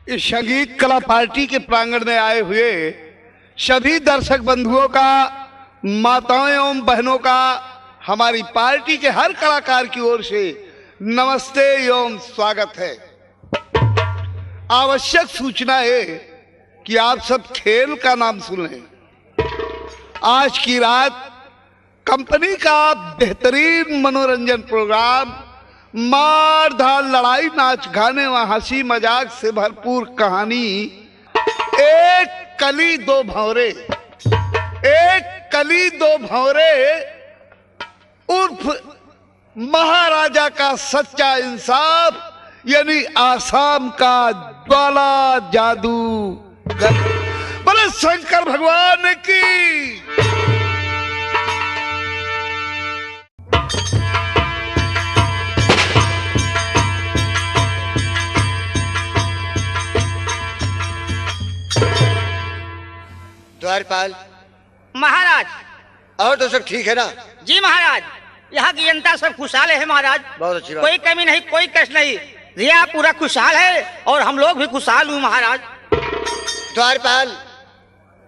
इस संगीत कला पार्टी के प्रांगण में आए हुए सभी दर्शक बंधुओं का, माताओं एवं बहनों का हमारी पार्टी के हर कलाकार की ओर से नमस्ते एवं स्वागत है। आवश्यक सूचना है कि आप सब खेल का नाम सुन लें। आज की रात कंपनी का बेहतरीन मनोरंजन प्रोग्राम, मार धार, लड़ाई, नाच गाने व हंसी मजाक से भरपूर कहानी, एक कली दो भंवरे, एक कली दो भंवरे उर्फ महाराजा का सच्चा इंसाफ, यानी आसाम का ज्वाला जादूगर। बोले शंकर भगवान की। द्वारपाल महाराज। और तो सब ठीक है ना? जी महाराज, यहाँ की जनता सब खुशहाल है महाराज। बहुत अच्छी बात। कोई कमी नहीं, कोई कष्ट नहीं, यहाँ पूरा खुशहाल है और हम लोग भी खुशहाल हुए महाराज। द्वारपाल,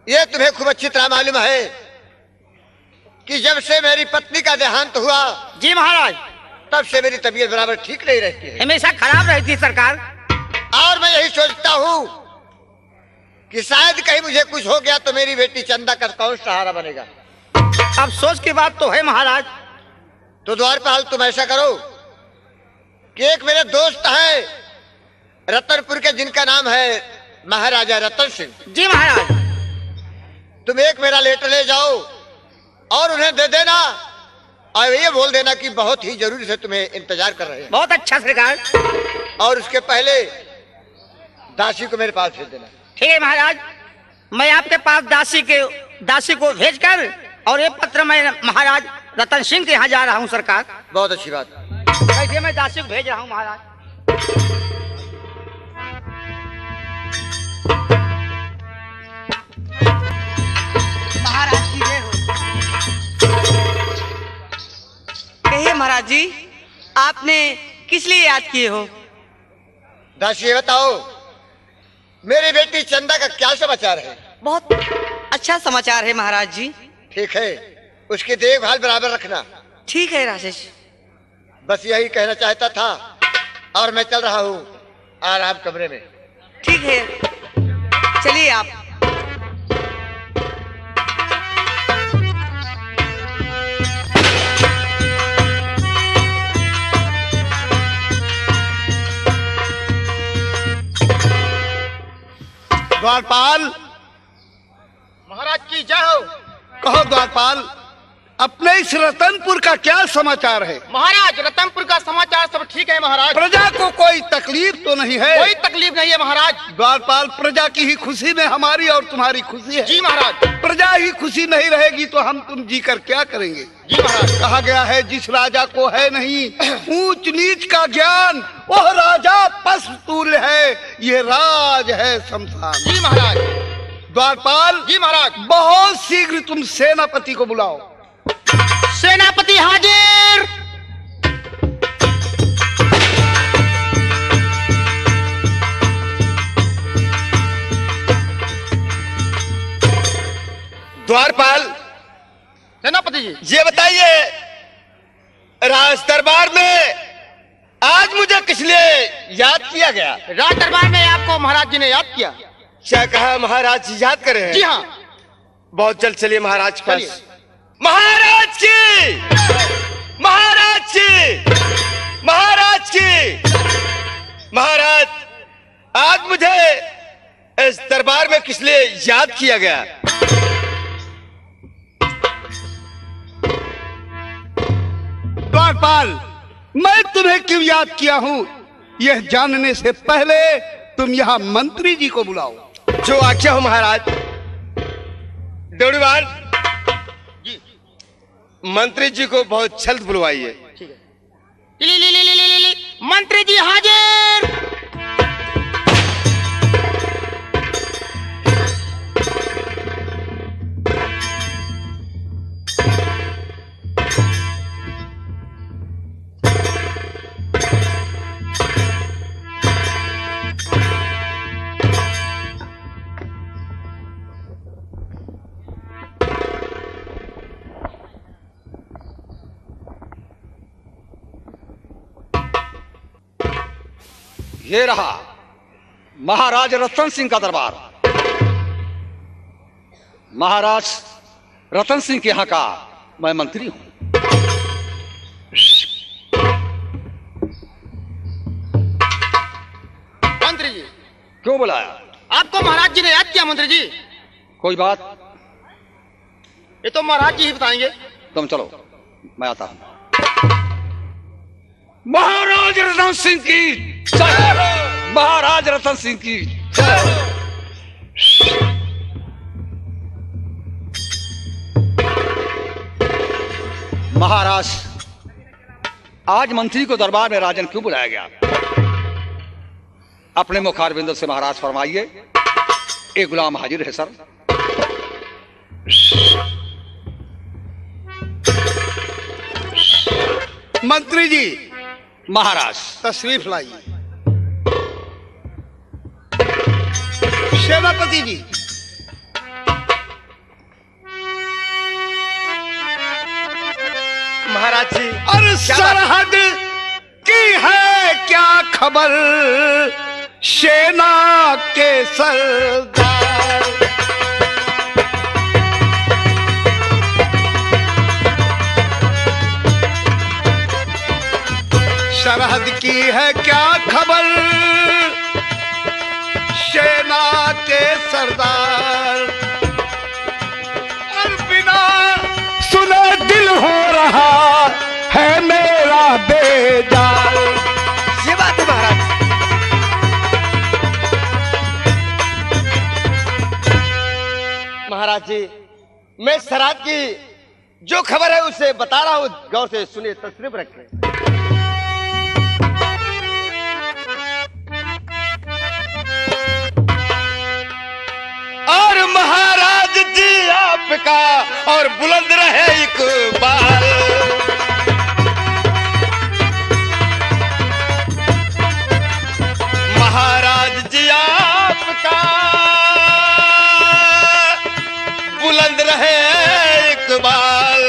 ये तुम्हें खूब अच्छी तरह मालूम है कि जब से मेरी पत्नी का देहांत हुआ, जी महाराज, तब से मेरी तबीयत बराबर ठीक नहीं रहती है, हमेशा खराब रहती है सरकार। और मैं यही सोचता हूँ कि शायद कहीं मुझे कुछ हो गया तो मेरी बेटी चंदा का कौन सहारा बनेगा। अफसोस की बात तो है महाराज। तो द्वारपाल, तुम ऐसा करो कि एक मेरे दोस्त है रतनपुर के, जिनका नाम है महाराजा रतन सिंह। जी महाराज। तुम एक मेरा लेटर ले जाओ और उन्हें दे देना, और ये बोल देना कि बहुत ही जरूरी से तुम्हें इंतजार कर रहे हैं। बहुत अच्छा सरकार। और उसके पहले दासी को मेरे पास भेज देना। ठीक है महाराज, मैं आपके पास दासी को भेजकर, और ये पत्र मैं महाराज रतन सिंह के यहाँ जा रहा हूँ सरकार। बहुत अच्छी बात। कैसे मैं दासी को भेज रहा हूँ महाराज। महाराज की जय हो। कहिए महाराज जी, आपने किस लिए याद किए हो? दासी, ये बताओ मेरी बेटी चंदा का क्या समाचार है? बहुत अच्छा समाचार है महाराज जी। ठीक है, उसकी देखभाल बराबर रखना। ठीक है राजेश। बस यही कहना चाहता था, और मैं चल रहा हूँ आराम कमरे में। ठीक है, चलिए आप। द्वारपाल। महाराज की जय हो। कहो द्वारपाल, अपने इस रतनपुर का क्या समाचार है? महाराज, रतनपुर का समाचार सब ठीक है महाराज। प्रजा को कोई तकलीफ तो नहीं है? कोई तकलीफ नहीं है महाराज। द्वारपाल, प्रजा की ही खुशी में हमारी और तुम्हारी खुशी है। जी महाराज। प्रजा ही खुशी नहीं रहेगी तो हम तुम जी कर क्या करेंगे? जी महाराज। कहा गया है, जिस राजा को है नहीं ऊंच नीच का ज्ञान, वह राजा पशु तुल्य है, ये राज है शमशान। जी महाराज। द्वारपाल। जी महाराज। बहुत शीघ्र तुम सेनापति को बुलाओ। सेनापति हाजिर। द्वारपाल, सेनापति जी, ये बताइए राज दरबार में आज मुझे किस लिए याद किया गया? राज दरबार में आपको महाराज जी ने याद किया। क्या कहा महाराज जी याद कर रहे हैं? जी हाँ। बहुत जल्द चलिए महाराज के चलिए। पास। महाराज की, महाराज की, महाराज की। महाराज, आज मुझे इस दरबार में किस लिए याद किया गया? द्वारपाल, मैं तुम्हें क्यों याद किया हूँ, यह जानने से पहले तुम यहाँ मंत्री जी को बुलाओ। जो आज्ञा हो महाराज। देवड़ीवाल, मंत्री जी को बहुत जल्द बुलवाइए। मंत्री जी हाजिर। ये रहा महाराज रतन सिंह का दरबार। महाराज रतन सिंह के यहां का मैं मंत्री हूं। मंत्री जी, क्यों बुलाया? आपको महाराज जी ने याद किया मंत्री जी। कोई बात? ये तो महाराज जी ही बताएंगे। तुम चलो, मैं आता हूं। महाराज रतन सिंह की जय। महाराज रतन सिंह की जय। महाराज, आज मंत्री को दरबार में राजन क्यों बुलाया गया? अपने मुखारबिंदों से महाराज फरमाइए। एक गुलाम हाजिर है सर। मंत्री जी, महाराज तशरीफ लाइए। सेनापति जी, महाराज जी, अरे सरहद की है क्या खबर, सेना के सरदार। सरहद की है क्या खबर, सेना के सरदार। और बिना सुने दिल हो रहा है मेरा बेजार। ये बात है महाराज। महाराज जी, मैं सरहद की जो खबर है उसे बता रहा हूँ, गौर से सुनिए, तशरीफ रखें। और महाराज जी आपका और बुलंद रहे इकबाल। महाराज जी आपका बुलंद रहे इकबाल।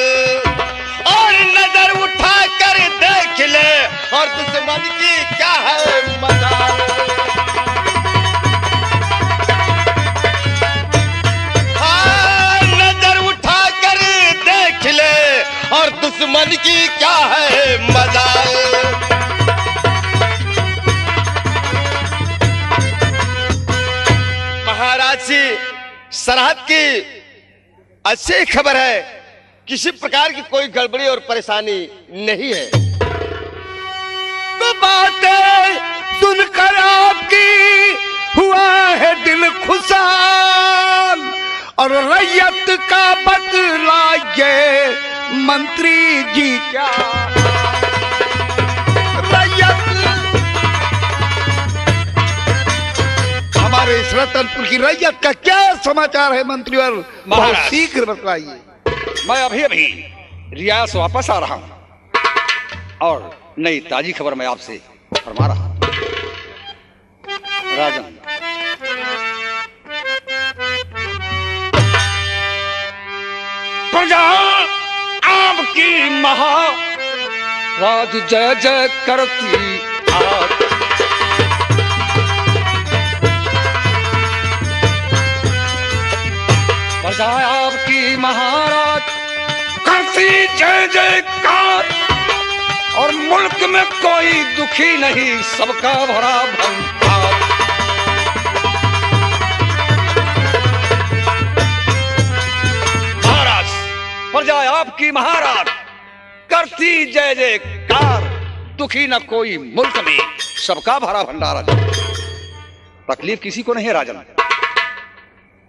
और नजर उठा कर देख ले और दुश्मन की क्या है मजाल। और दुश्मन की क्या है मजाल। महाराज जी, सरहद की अच्छी खबर है, किसी प्रकार की कोई गड़बड़ी और परेशानी नहीं है। तो बातें सुनकर आपकी हुआ है दिल खुशाल। और रैयत का बदला ये मंत्री जी क्या, रैयत हमारे इस रतनपुर की रैयत का क्या समाचार है मंत्री? और बहुत शीघ्र बताइए। मैं अभी अभी रियासत वापस आ रहा हूं और नई ताजी खबर मैं आपसे फरमा रहा हूं। राजन, प्रजा आपकी महाराज जय जय करती आज। प्रजा आपकी महाराज करती जय जयकार। और मुल्क में कोई दुखी नहीं, सबका भरा भंडार। प्रजा आपकी महाराज करती जय जयकार। दुखी न कोई मुल्क में, सबका भरा भंडारा। तकलीफ किसी को नहीं है राजन,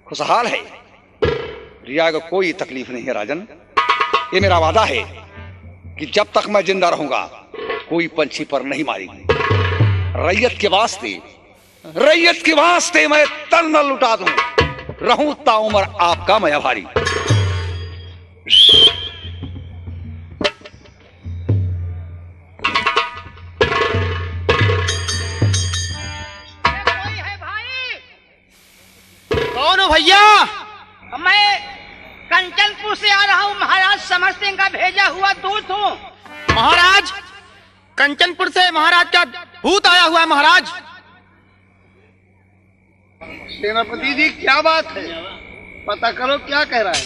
खुशहाल है। रिया को कोई तकलीफ नहीं है राजन। ये मेरा वादा है कि जब तक मैं जिंदा रहूंगा कोई पंछी पर नहीं मारेगी। रैयत के वास्ते मैं तन न लुटा दूं, रहूं ताउमर आपका मैं आभारी। कौन हो भैया? मैं कंचनपुर से आ रहा हूँ, महाराज समर सिंह का भेजा हुआ दूत हूँ। महाराज, कंचनपुर से महाराज का भूत आया हुआ है महाराज। सेनापति जी क्या बात है, पता करो क्या कह रहा है।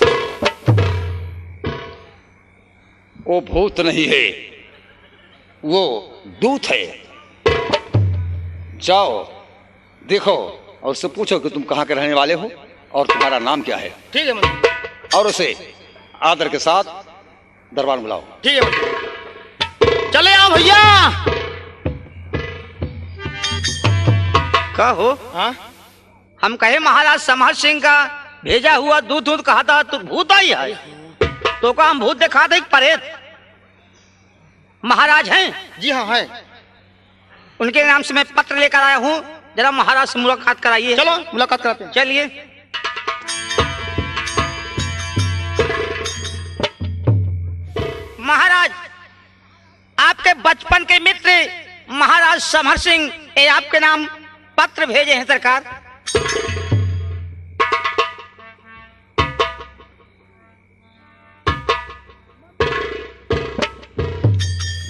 वो भूत नहीं है, वो दूत है। जाओ देखो और उससे पूछो कि तुम कहाँ के रहने वाले हो और तुम्हारा नाम क्या है। ठीक है मंत्री। और उसे आदर के साथ दरबार बुलाओ। ठीक है मंत्री। चले आओ भैया। का हो? हाँ हम कहे महाराज समहर सिंह का भेजा हुआ दूध दूध कहा था, तो भूत आई है। तो का हम भूत दिखा थे परेत? महाराज हैं, जी हाँ है। उनके नाम से मैं पत्र लेकर आया हूँ, जरा महाराज से मुलाकात कराइए। चलो मुलाकात कराते हैं। चलिए। महाराज, आपके बचपन के मित्र महाराज समहर सिंह ये आपके नाम पत्र भेजे हैं सरकार।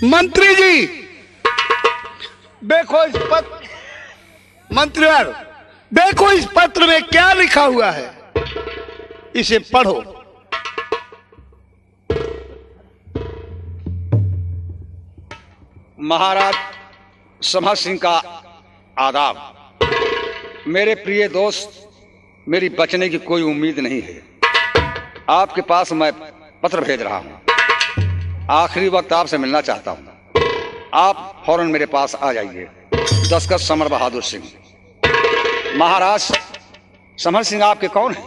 मंत्री जी देखो इस पत्र, मंत्रीवर देखो इस पत्र में क्या लिखा हुआ है, इसे पढ़ो। महाराज समहर सिंह का आदाब। मेरे प्रिय दोस्त, मेरी बचने की कोई उम्मीद नहीं है। आपके पास मैं पत्र भेज रहा हूं। आखिरी वक्त आपसे मिलना चाहता हूं। आप फौरन मेरे पास आ जाइए। दस्तखत समर बहादुर सिंह। महाराज समहर सिंह आपके कौन हैं?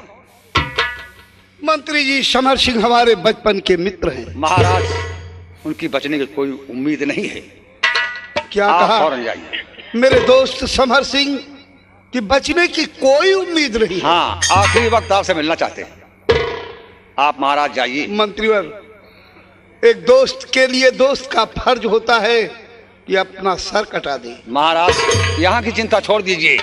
मंत्री जी समहर सिंह हमारे बचपन के मित्र हैं। महाराज उनकी बचने की कोई उम्मीद नहीं है। क्या आप कहा? फौरन जाइए। मेरे दोस्त समहर सिंह की बचने की कोई उम्मीद नहीं है। हाँ, आखिरी वक्त आपसे मिलना चाहते हैं। आप महाराज जाइए। मंत्रीवर, एक दोस्त के लिए दोस्त का फर्ज होता है कि अपना सर कटा दे। महाराज यहाँ की चिंता छोड़ दीजिए,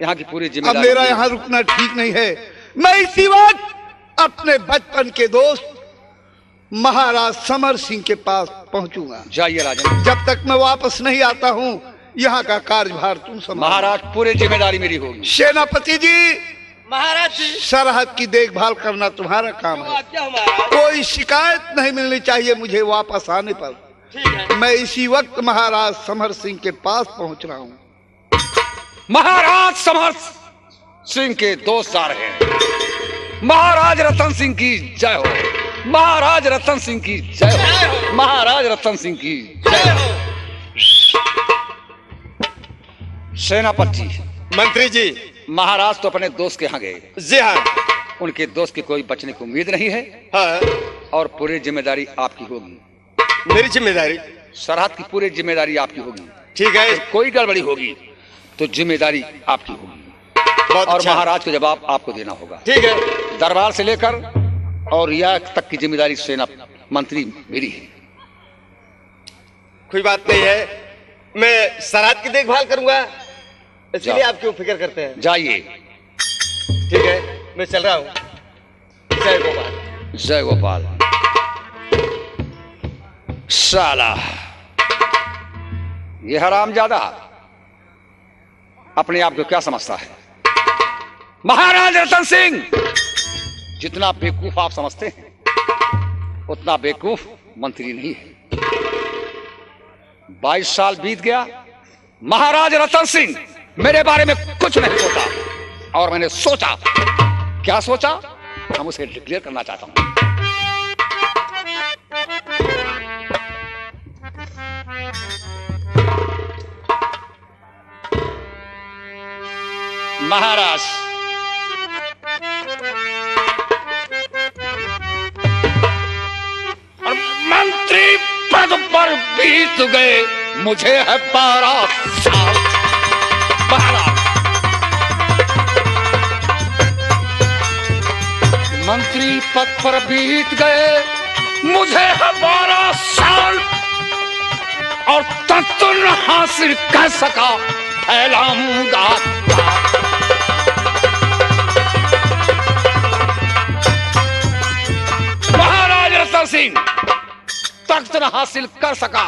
यहाँ की पूरी अब जिम्मेदारी मेरा यहाँ रुकना ठीक नहीं है। मैं इसी वक्त अपने बचपन के दोस्त महाराज समर सिंह के पास पहुंचूंगा। जाइए राजन। जब तक मैं वापस नहीं आता हूँ यहाँ का कार्यभार तुम संभालो। महाराज पूरी जिम्मेदारी मेरी होगी। सेनापति जी, महाराज जी। सरहद की देखभाल करना तुम्हारा काम है। क्या महाराज? कोई शिकायत नहीं मिलनी चाहिए मुझे वापस आने पर। ठीक है। मैं इसी वक्त महाराज समर सिंह के पास पहुंच रहा हूँ। महाराज समर सिंह के दोस्त आ रहे हैं। महाराज रतन सिंह की जय हो। महाराज रतन सिंह की जय हो। महाराज रतन सिंह की जय हो। सेनापति जी। मंत्री जी। महाराज तो अपने दोस्त के यहाँ गए। जी हाँ। उनके दोस्त की कोई बचने की उम्मीद नहीं है। हाँ, और पूरी जिम्मेदारी आपकी होगी। मेरी जिम्मेदारी। सरहद की पूरी जिम्मेदारी आपकी होगी। ठीक है। कोई गड़बड़ी होगी तो जिम्मेदारी आपकी होगी। बहुत और अच्छा। महाराज को जवाब आपको देना होगा। ठीक है। दरबार से लेकर और रियासत तक की जिम्मेदारी सेना मंत्री मेरी है। कोई बात नहीं है, मैं सरहद की देखभाल करूंगा, इसलिए जाओ। आप क्यों फिक्र करते हैं। जाइए। ठीक है, मैं चल रहा हूँ। जय गोपाल। जय गोपाल। साला ये हरामजादा अपने आप को क्या समझता है? महाराज रतन सिंह जितना बेवकूफ आप समझते हैं उतना बेवकूफ मंत्री नहीं है। 22 साल बीत गया, महाराज रतन सिंह मेरे बारे में कुछ नहीं सोचा। और मैंने सोचा, क्या सोचा, हम उसे डिक्लेयर करना चाहता हूं। महाराज और मंत्री पद पर बीत गए मुझे है 12 साल। 12 मंत्री पद पर बीत गए मुझे है 12 साल और तत्व हासिल कर सका फैलाऊंगा। महाराज रतन सिंह तख्त न हासिल कर सका,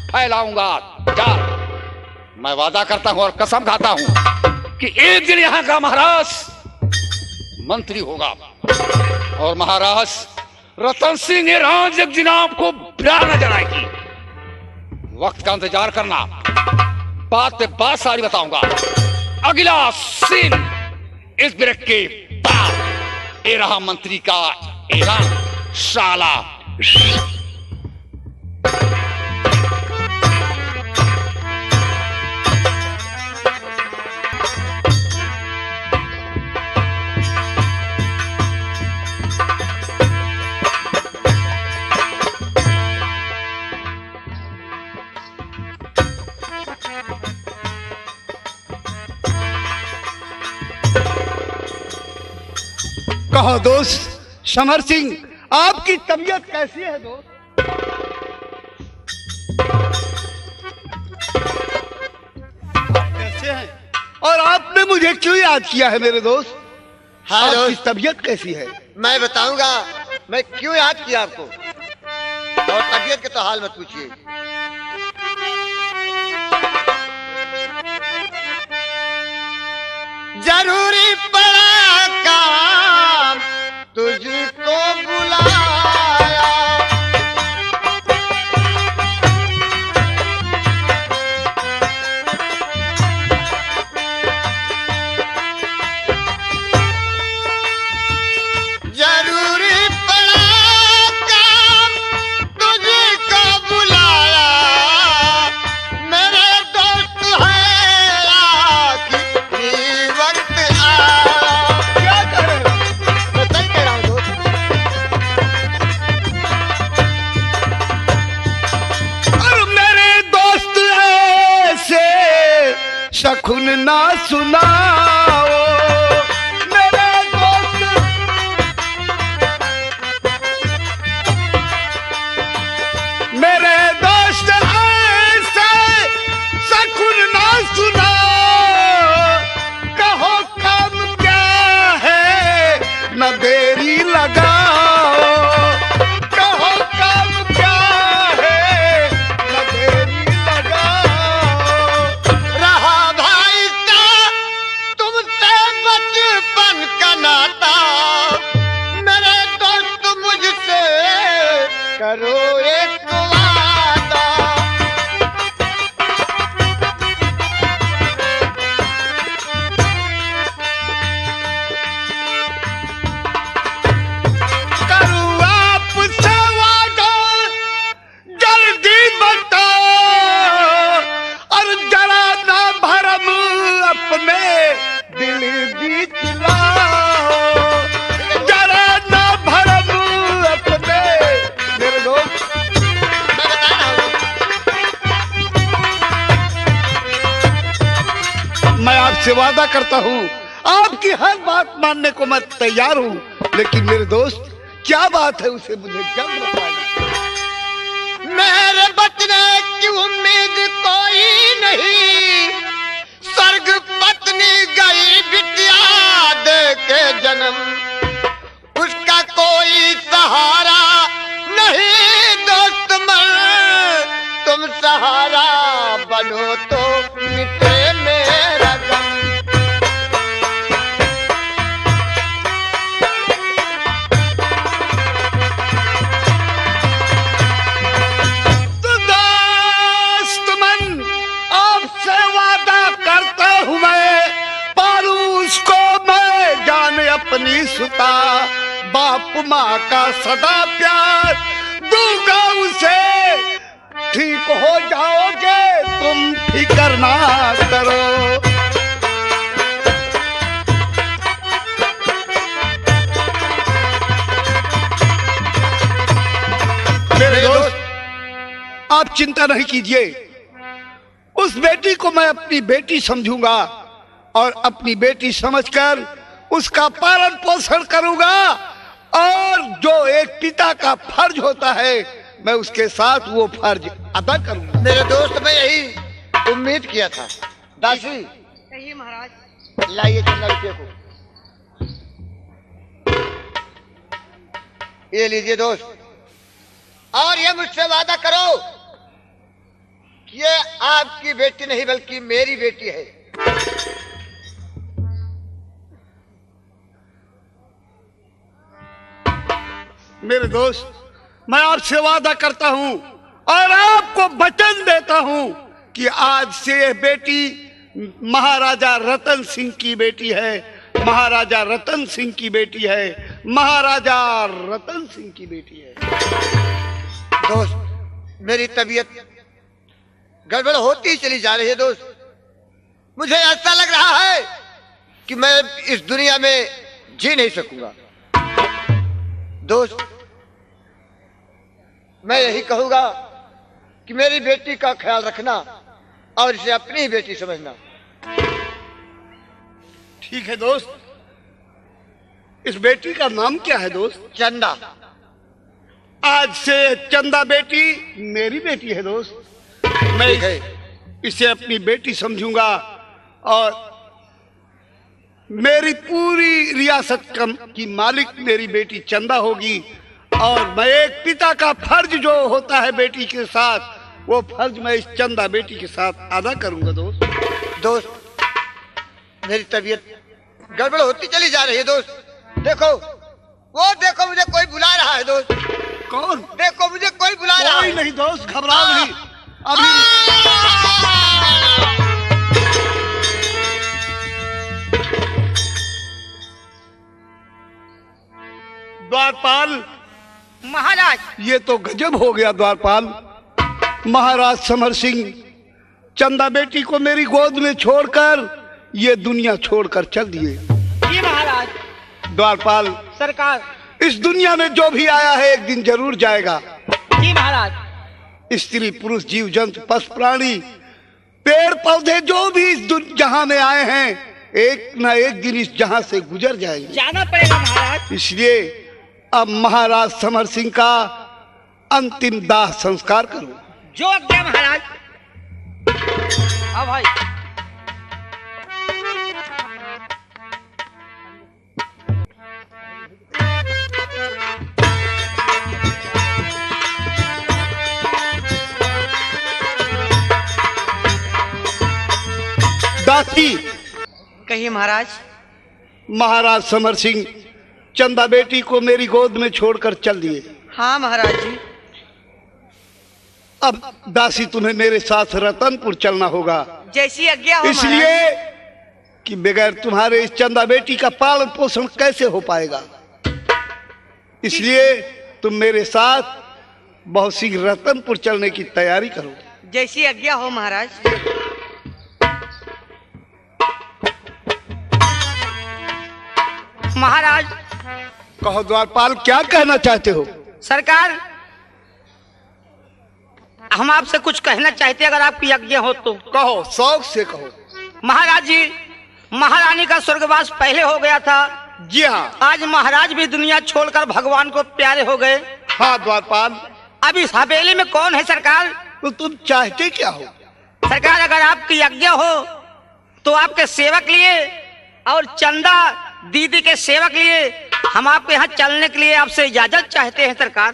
फैलाऊंगा जाल। मैं वादा करता हूं और कसम खाता हूं कि एक दिन यहां का महाराज मंत्री होगा और महाराज रतन सिंह ने राज एक दिन आपको प्यार नजर आएगी। वक्त का इंतजार करना, बात पे बात सारी बताऊंगा। अगला सीन इस ब्रेक के बाद। ये रहा मंत्री का ऐलान। साला कहो दोस्त समर सिंह, आपकी तबीयत कैसी है दोस्त? आप कैसे हैं? और आपने मुझे क्यों याद किया है मेरे दोस्त? हाँ आपकी दोस्त, तबीयत कैसी है? मैं बताऊंगा मैं क्यों याद किया आपको। और तबीयत के तो हाल मत पूछिए। जरूरी पड़ा काम तुझको बुलाया, जरूरी पड़ा काम तुझको बुलाया, मेरे दोस्त है आखिरी वक्त आया। क्या कर रहे हो? मैं सही कह रहा हूँ दोस्त। और मेरे दोस्त ऐसे शकुन ना सुनाओ, मेरे दोस्त मेरे दोस्त ऐसे शकुन ना सुनाओ, कहो काम क्या है न देरी लगाओ, कहो काम क्या है न देरी लगाओ। रहा भाई का तुमसे बचपन का नाता, मेरे दोस्त मुझसे करो एक वादा। करूँ आपसे वादा, जल्दी बताओ, और जरा ना भरम अपने दिल बीच लाओ, जरा ना भरम अपने। मेरे दोस्त मैं बता रहा हूँ, मैं आपसे वादा करता हूँ, आपकी हर बात मानने को मैं तैयार हूँ, लेकिन मेरे दोस्त क्या बात है उसे मुझे जल्द बताइए। मेरे बचने की उम्मीद कोई नहीं, स्वर्ग पत्नी गई बिटिया दे के जन्म, उसका कोई सहारा नहीं दोस्त मर, तुम सहारा बनो तो मिटे मेरा गम। तो दोस्त मन, आपसे वादा करता हूँ मैं, पालू उसको मैं जान अपनी सुता, बाप माँ का सदा प्यार दूंगा उसे, ठीक हो जाओगे तुम फिक्र ना करो। मेरे दोस्त आप चिंता नहीं कीजिए, उस बेटी को मैं अपनी बेटी समझूंगा और अपनी बेटी समझकर उसका पालन पोषण करूंगा, और जो एक पिता का फर्ज होता है मैं उसके साथ वो फर्ज अदा करूंगा। मेरे दोस्त मैं यही उम्मीद किया था। दासी कहिए महाराज। लाइए 15 रुपये को, ये लीजिए दोस्त, और ये मुझसे वादा करो कि ये आपकी बेटी नहीं बल्कि मेरी बेटी है। मेरे दोस्त, मैं आपसे वादा करता हूं और आपको वचन देता हूं कि आज से यह बेटी महाराजा रतन सिंह की बेटी है। महाराजा रतन सिंह की बेटी है। महाराजा रतन सिंह की बेटी है। दोस्त, मेरी तबीयत गड़बड़ होती ही चली जा रही है दोस्त। मुझे ऐसा लग रहा है कि मैं इस दुनिया में जी नहीं सकूंगा। दोस्त, मैं यही कहूंगा कि मेरी बेटी का ख्याल रखना और इसे अपनी ही बेटी समझना। ठीक है दोस्त। इस बेटी का नाम क्या है दोस्त? चंदा। आज से चंदा बेटी मेरी बेटी है दोस्त। मैं ठीक है। इसे अपनी बेटी समझूंगा और मेरी पूरी रियासत की मालिक मेरी बेटी चंदा होगी। और मैं एक पिता का फर्ज जो होता है बेटी के साथ, वो फर्ज मैं इस चंदा बेटी के साथ अदा करूंगा दोस्त। दोस्त, मेरी तबीयत गड़बड़ होती चली जा रही है दोस्त। देखो, वो देखो, मुझे कोई बुला रहा है दोस्त। कौन? देखो, मुझे कोई बुला रहा कोई है। नहीं दोस्त, घबराओ नहीं। अभी द्वारपाल महाराज, ये तो गजब हो गया द्वारपाल। महाराज समर सिंह चंदा बेटी को मेरी गोद में छोड़कर ये दुनिया छोड़कर चल दिए। जी महाराज। द्वारपाल, सरकार। इस दुनिया में जो भी आया है एक दिन जरूर जाएगा। जी महाराज। स्त्री पुरुष जीव जंतु पशु प्राणी पेड़ पौधे जो भी इस जहां में आए हैं एक ना एक दिन इस जहां से गुजर जाएंगे। जाना पड़ेगा महाराज। इसलिए अब महाराज समर सिंह का अंतिम दाह संस्कार करो। जो आज्ञा महाराज। हाँ भाई। दासी, कहिए महाराज। महाराज समर सिंह चंदा बेटी को मेरी गोद में छोड़कर चल दिए। हाँ महाराज जी। अब दासी तुम्हें मेरे साथ रतनपुर चलना होगा, जैसी आज्ञा हो इसलिए कि बगैर तुम्हारे इस चंदा बेटी का पालन पोषण कैसे हो पाएगा। इसलिए तुम मेरे साथ बहुत शीघ्र रतनपुर चलने की तैयारी करो। महाराज। जैसी आज्ञा हो महाराज। महाराज, कहो द्वारपाल, क्या कहना चाहते हो? सरकार, हम आपसे कुछ कहना चाहते हैं, अगर आपकी आज्ञा हो तो। कहो, शौक से कहो। महाराज जी, महारानी का स्वर्गवास पहले हो गया था। जी हाँ। आज महाराज भी दुनिया छोड़कर भगवान को प्यारे हो गए। हाँ द्वारपाल। अब इस हवेली में कौन है सरकार? तो तुम चाहते क्या हो? सरकार, अगर आपकी आज्ञा हो तो आपके सेवक लिए और चंदा दीदी के सेवक लिए हम आपके यहाँ चलने के लिए आपसे इजाजत चाहते हैं सरकार।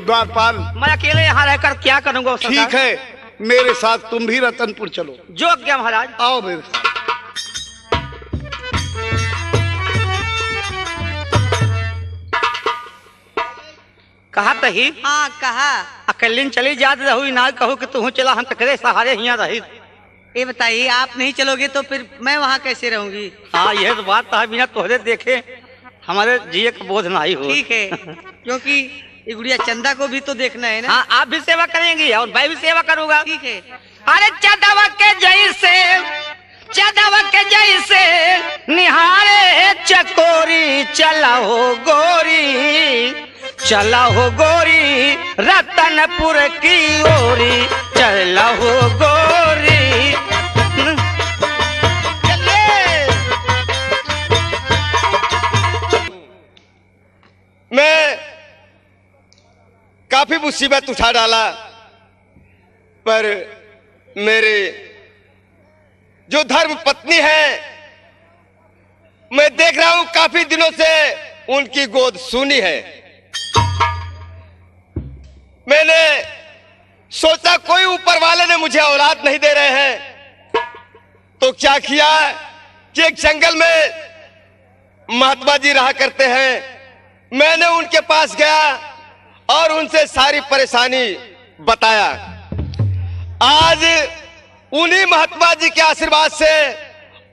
द्वारपाल, मैं अकेले यहाँ रहकर क्या करूँगा सरकार? ठीक है, मेरे साथ तुम भी रतनपुर चलो। जो आज्ञा महाराज। आओ मेरे साथ। कहा तही हाँ कहा। अकेलीन चली जात रहू, ना कहू कि तू चला, हम तकरे सहारे यहाँ रही। ये बताइए, आप नहीं चलोगे तो फिर मैं वहाँ कैसे रहूंगी? हाँ, यह तो बात है, बिना तोहरे देखे हमारे जिये का बोझ नहीं हो। ठीक है, क्योंकि ये गुड़िया चंदा को भी तो देखना है ना। हाँ, आप भी सेवा करेंगी और मैं भी सेवा करूँगा। ठीक है। अरे चदवा के जैसे निहारे चकोरी, चला हो गोरी, चला हो गोरी रतनपुर की ओरी, चला हो गोरी। मैं काफी मुसीबत उठा डाला, पर मेरे जो धर्म पत्नी है, मैं देख रहा हूं काफी दिनों से उनकी गोद सूनी है। मैंने सोचा कोई ऊपर वाले ने मुझे औलाद नहीं दे रहे हैं, तो क्या किया कि एक जंगल में महात्मा जी रहा करते हैं, मैंने उनके पास गया और उनसे सारी परेशानी बताया। आज उन्हीं महात्मा जी के आशीर्वाद से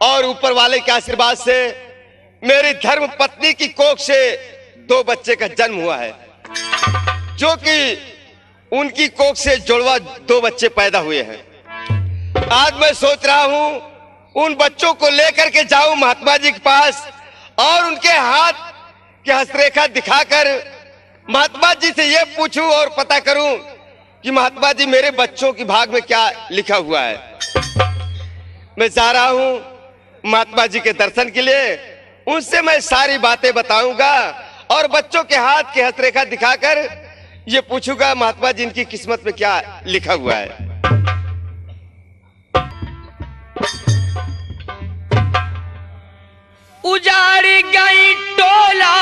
और ऊपर वाले के आशीर्वाद से मेरी धर्म पत्नी की कोख से 2 बच्चे का जन्म हुआ है, जो कि उनकी कोख से जुड़वा 2 बच्चे पैदा हुए हैं। आज मैं सोच रहा हूं उन बच्चों को लेकर के जाऊं महात्मा जी के पास और उनके हाथ की हस्तरेखा दिखाकर महात्मा जी से यह पूछूं और पता करूं कि महात्मा जी मेरे बच्चों की भाग में क्या लिखा हुआ है। मैं जा रहा हूं महात्मा जी के दर्शन के लिए, उनसे मैं सारी बातें बताऊंगा और बच्चों के हाथ की हस्तरेखा दिखाकर ये पूछूंगा महात्मा जी इनकी किस्मत में क्या लिखा हुआ है। उजाड़ी गई टोला,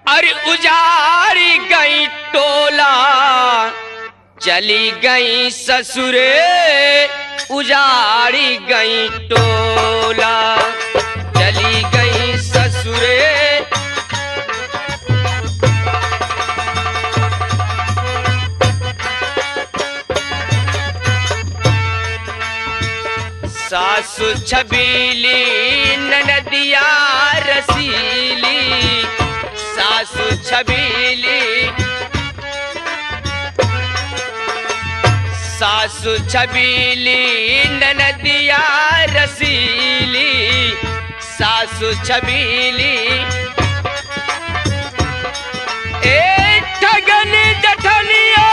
अरे उजाड़ी गई टोला, चली गई ससुरे उजाड़ी गई टोला, चली गई ससुरे। सासु छबीली ननदिया रसीली, सासु छबीली, सासु छबीली ननदिया रसीली, सासु छबीली। ए ठगन जठनिया,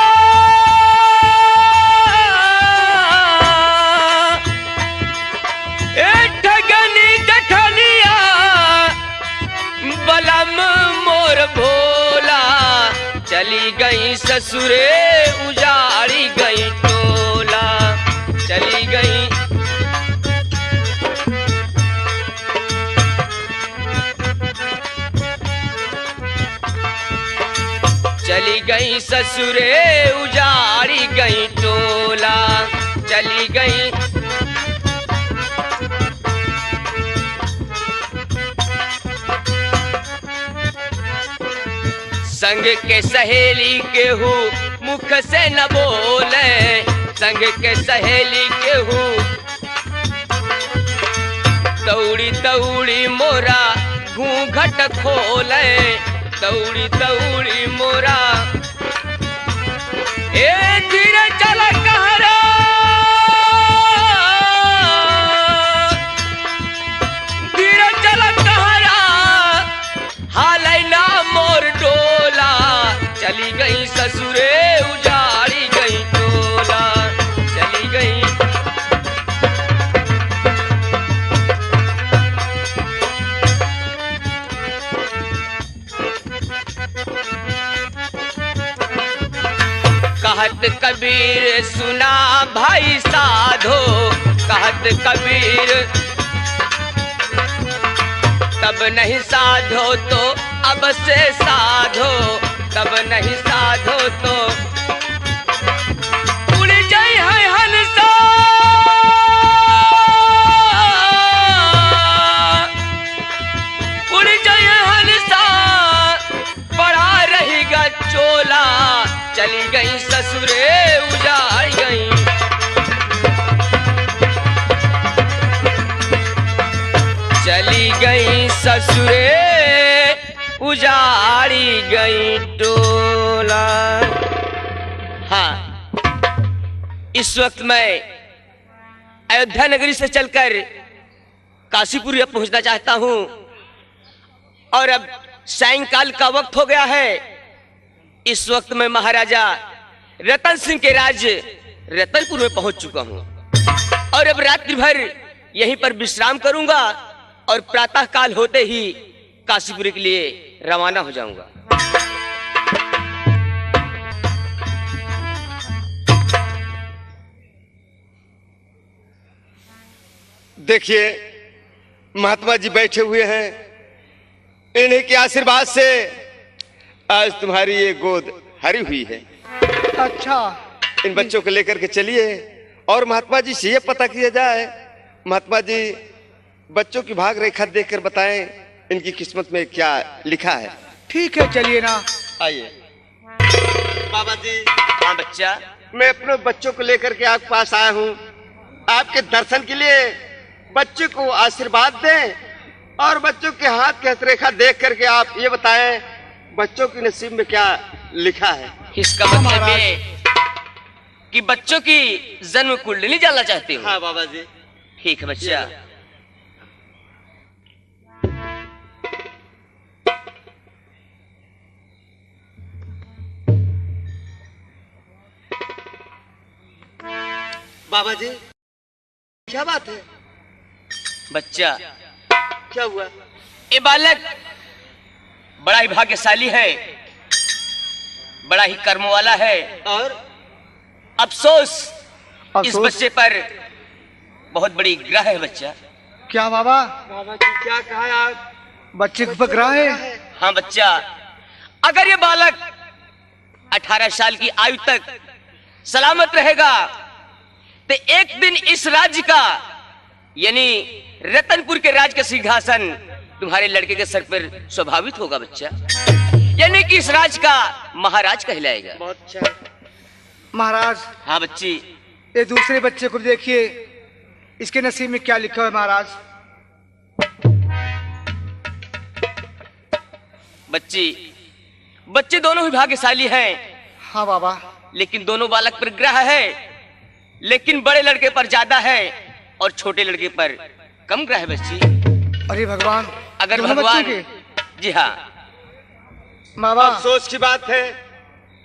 बलम मोर भोला, चली गई ससुरे उजाड़ी गई टोला, चली गई। चली गई ससुरे उजाड़ी गई टोला, चली गई। संग के सहेली केहू मुख से न बोले, संग के सहेली केहू दौड़ी दौड़ी मोरा घूंघट खोले, दौड़ी दौड़ी मोरा। ए धीरे चला कहरा, धीरे चला कहरा, हालै ना मोर डोला, चली गई ससुरे उजाड़ी गई टोला, चली गई। कहत कबीर सुना भाई साधो, कहत कबीर तब नहीं साधो तो अब से साधो, तब नहीं साधो तो उड़ जाए है हंसा, उड़ जाए हंसा, पड़ा रहेगा चोला, चली गई ससुरे उजाड़ गई। चली गई ससुरे उजाड़ी गई टोला। हाँ, इस वक्त मैं अयोध्या नगरी से चलकर काशीपुर पहुंचना चाहता हूं और अब सायंकाल का वक्त हो गया है। इस वक्त मैं महाराजा रतन सिंह के राज्य रतनपुर में पहुंच चुका हूं और अब रात्रि भर यहीं पर विश्राम करूंगा और प्रातः काल होते ही काशीपुर के लिए रवाना हो जाऊंगा। देखिए महात्मा जी बैठे हुए हैं, इन्हीं के आशीर्वाद से आज तुम्हारी ये गोद हरी हुई है। अच्छा, इन बच्चों को लेकर के चलिए और महात्मा जी से ये पता किया जाए, महात्मा जी बच्चों की भाग रेखा देखकर बताएं इनकी किस्मत में क्या लिखा है। ठीक है, चलिए ना। आइए बाबा जी। हाँ बच्चा। मैं अपने बच्चों को लेकर के आपके पास आया हूँ आपके दर्शन के लिए। बच्चों को आशीर्वाद दें और बच्चों के हाथ की हस्तरेखा देख करके आप ये बताएं बच्चों के नसीब में क्या लिखा है। इसका मतलब ये कि बच्चों की जन्म कुंडली जानना चाहते हो? हाँ बाबा जी। ठीक है बच्चा। बाबा जी क्या बात है? बच्चा क्या हुआ? ये बालक बड़ा ही भाग्यशाली है, बड़ा ही कर्म वाला है। और अफसोस इस अफसोस? बच्चे पर बहुत बड़ी ग्रह है बच्चा। क्या बाबा, बाबा जी क्या कहा है आप? बच्चे को पकड़ा है? हाँ बच्चा, अगर ये बालक 18 साल की आयु तक सलामत रहेगा तो एक दिन इस राज्य का यानी रतनपुर के राज का सिंहासन तुम्हारे लड़के के सर पर स्वाभाविक होगा बच्चा, यानी कि इस राज का महाराज कहलाएगा। बहुत अच्छा। महाराज, हाँ बच्ची। ये दूसरे बच्चे को देखिए, इसके नसीब में क्या लिखा है महाराज? बच्ची, बच्चे दोनों ही भाग्यशाली हैं। हाँ बाबा। लेकिन दोनों बालक पर ग्रह है, लेकिन बड़े लड़के पर ज्यादा है और छोटे लड़के पर कम ग्रह है बच्ची। अरे भगवान, अगर दोनों भगवान, बच्चों के? जी हाँ बाबा, अफसोस की बात है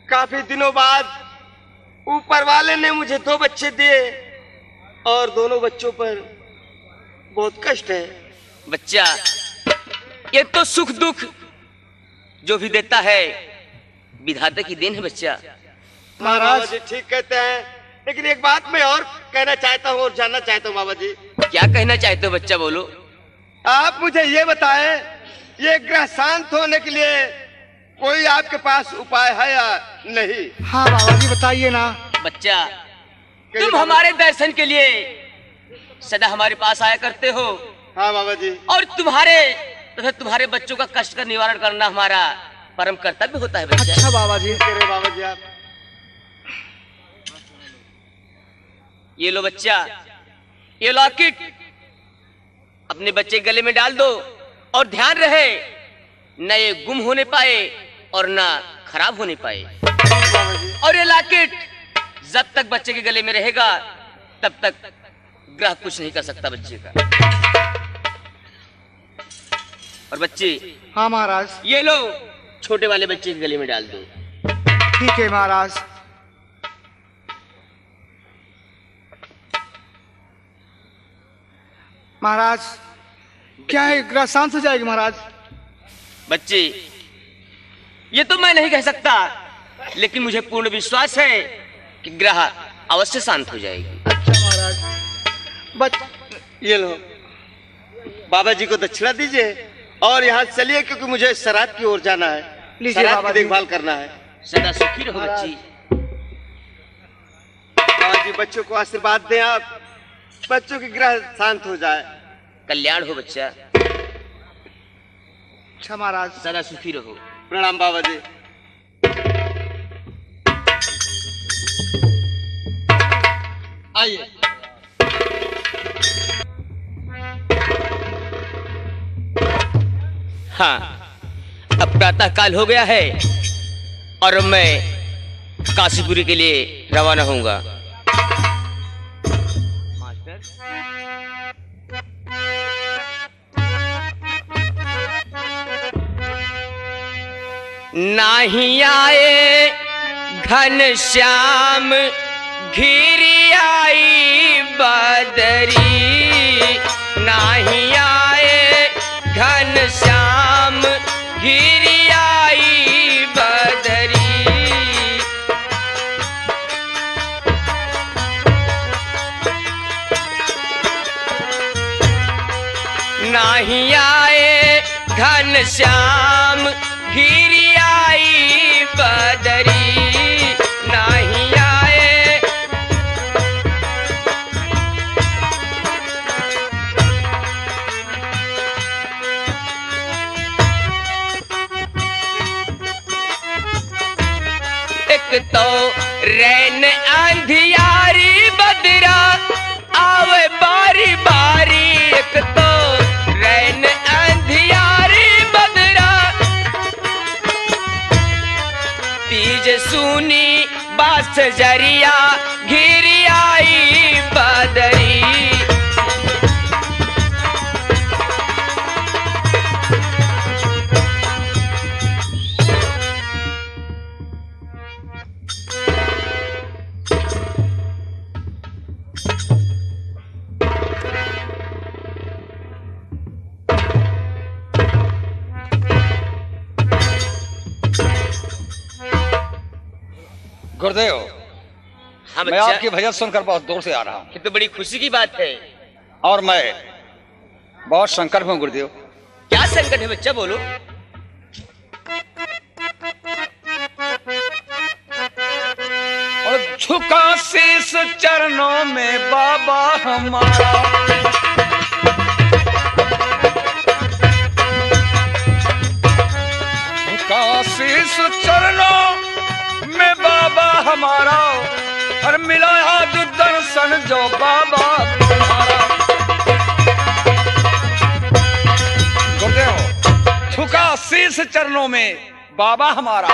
काफी दिनों बाद ऊपर वाले ने मुझे 2 बच्चे दिए और दोनों बच्चों पर बहुत कष्ट है। बच्चा, ये तो सुख दुख जो भी देता है विधाता की देन है बच्चा। बाबा जी ठीक कहते हैं, लेकिन एक बात मैं और कहना चाहता हूँ और जानना चाहता हूँ बाबा जी। क्या कहना चाहते हो बच्चा, बोलो। आप मुझे ये बताएं ये ग्रह शांत होने के लिए कोई आपके पास उपाय है या नहीं? हाँ बाबा जी बताइए ना। बच्चा, तुम हमारे दर्शन के लिए सदा हमारे पास आया करते हो। हाँ बाबा जी। और तुम्हारे तथा तुम्हारे बच्चों का कष्ट का निवारण करना हमारा परम कर्तव्य होता है बच्चा। अच्छा बाबा जी। कह रहे बाबा जी आप? ये लो बच्चा, ये लॉकेट अपने बच्चे के गले में डाल दो और ध्यान रहे न ये गुम होने पाए और न खराब होने पाए। और ये लॉकेट जब तक बच्चे के गले में रहेगा तब तक ग्रह कुछ नहीं कर सकता बच्चे का। और बच्चे, हाँ महाराज। ये लो छोटे वाले बच्चे के गले में डाल दो। ठीक है महाराज। महाराज, क्या है, ग्रह शांत हो जाएगी महाराज? बच्चे, ये तो मैं नहीं कह सकता, लेकिन मुझे पूर्ण विश्वास है कि ग्रह अवश्य शांत हो जाएगी। अच्छा महाराज। ये लो बाबा जी को दक्षिणा दीजिए और यहाँ से चलिए क्योंकि मुझे सरात की ओर जाना है। लीजिए सरात बाबा की जी। देखभाल करना है। सदा सुखी रहो बच्ची। बाबा जी बच्चों को आशीर्वाद दें आप, बच्चों की ग्रह शांत हो जाए। कल्याण हो बच्चा। अच्छा महाराज। सदा सुखी रहो। प्रणाम बाबा जी। आइए। हाँ, अब प्रातः काल हो गया है और मैं काशीपुरी के लिए रवाना होऊंगा। नाही आए घन श्याम घिरी आई बदरी, नाही आए घन श्याम घिरी आई बदरी। नाही आए घन श्याम घिरी आई बदरी, नहीं आए। से जरिया घिरी आई बदरी। गुरुदेव, हाँ मैं बच्चा, आपकी भजन सुनकर बहुत दूर से आ रहा हूँ ये तो बड़ी खुशी की बात है। और मैं बहुत संकट में हूँ गुरुदेव। क्या संकट है बच्चा, बोलो। और झुका शीस चरणों में बाबा हमारा, झुका शीस चरणों में बाबा हमारा, और मिला आज दर्शन जो बाबा तुम्हारा। गुरुदेव, झुका शीस चरणों में बाबा हमारा,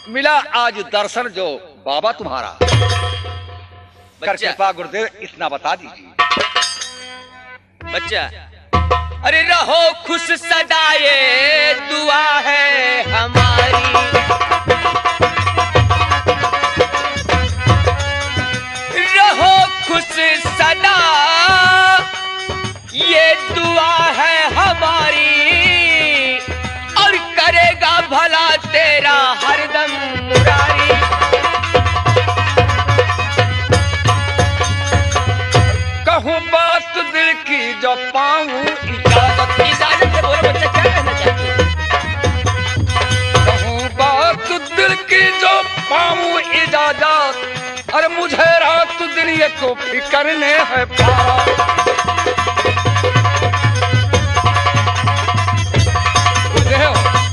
मिला आज दर्शन जो बाबा तुम्हारा। कर बच्चा, कृपा गुरुदेव इतना बता दीजिए। बच्चा, अरे रहो खुश सदा ये दुआ है हमारी। रहो खुश सदा ये दुआ है हमारी, और करेगा भला तेरा हरदम मुरारी। कहूँ बात दिल की जो पाऊं इजाजत। इजाजत से बोलो बच्चा, क्या कहना चाहते हो? कहूँ बात दिल की जो पाऊं इजाजत, अरे मुझे रात दिन ये को फिक्रने है पारा।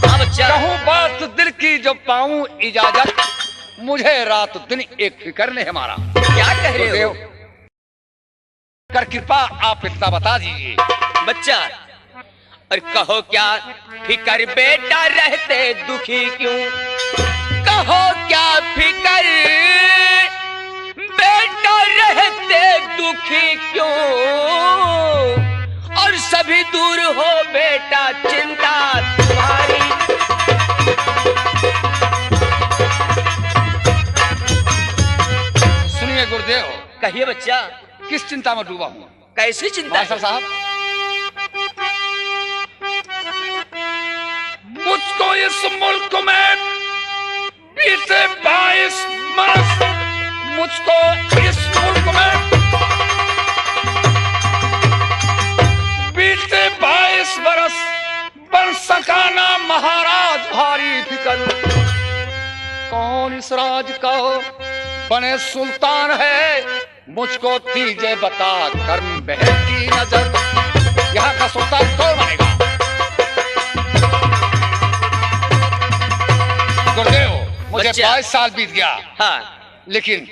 हाँ बच्चा, कहूँ बात दिल की जो पाऊं इजाजत, मुझे रात दिन एक फिक्र ने हमारा। क्या कह रहे गुरुदेव, हो? कर कृपा आप इतना बता दीजिए। बच्चा, और कहो क्या फिकर बेटा रहते दुखी क्यों? कहो क्या फिकर बेटा रहते दुखी क्यों? और सभी दूर हो बेटा चिंता तुम्हारी। सुनिए गुरुदेव, कहिए बच्चा, किस चिंता में डूबा हूँ? कैसी चिंता मास्टर है? साहब, मुझको इस मुल्क में बीते 22 बरस, मुझको इस मुल्क में बीते 22 बरस बन सका ना महाराज भारी फिक्र। कौन इस राज का बने सुल्तान है, मुझको दीजिए बता कर बहती नजर। यहाँ का सुल्तान कौन बनेगा? गुरुदेव, मुझे बच्चा। 22 साल बीत गया, हाँ, लेकिन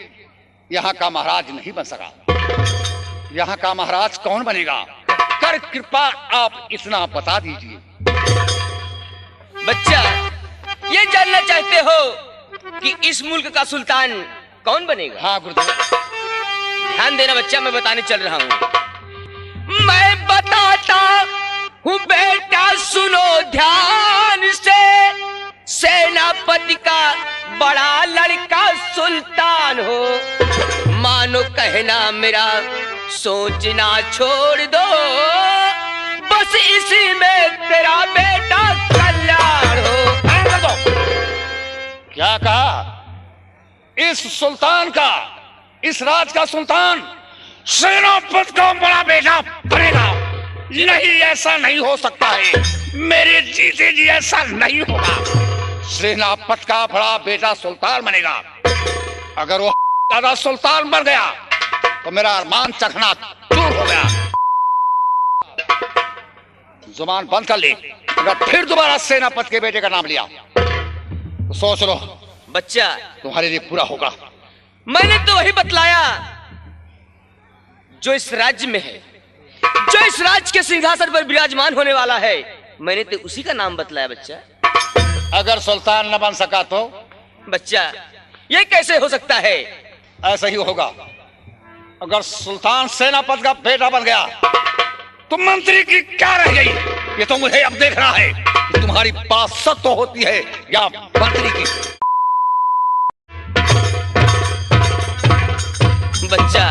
यहाँ का महाराज नहीं बन सका। यहाँ का महाराज कौन बनेगा? कर कृपा आप इतना बता दीजिए। बच्चा, ये जानना चाहते हो कि इस मुल्क का सुल्तान कौन बनेगा? हाँ गुरुदेव। ध्यान देना बच्चा, मैं बताने चल रहा हूँ। मैं बताता हूँ बेटा, सुनो ध्यान से। सेनापति का बड़ा लड़का सुल्तान हो, मानो कहना मेरा सोचना छोड़ दो, बस इसी में तेरा बेटा कल्याण हो। क्या कहा? इस सुल्तान का, इस राज का सुल्तान सेनापति का बड़ा बेटा बनेगा? नहीं, ऐसा नहीं हो सकता है। मेरे जीते जी ऐसा नहीं होगा। सेनापति का बड़ा बेटा सुल्तान बनेगा। अगर वो दादा सुल्तान बन गया तो मेरा अरमान चखना दूर हो गया। जुबान बंद कर ले। अगर फिर दोबारा सेनापति के बेटे का नाम लिया तो सोच लो बच्चा, तुम्हारे लिए पूरा होगा। मैंने तो वही बतलाया जो इस राज्य में है, जो इस राज्य के सिंहासन पर विराजमान होने वाला है। मैंने तो उसी का नाम बतलाया बच्चा। अगर सुल्तान न बन सका तो? बच्चा, ये कैसे हो सकता है? ऐसा ही होगा। अगर सुल्तान सेनापति का बेटा बन गया तो मंत्री की क्या रह गई? ये तो मुझे अब देख रहा है कि तुम्हारी बात सच तो होती है या मंत्री की। बच्चा,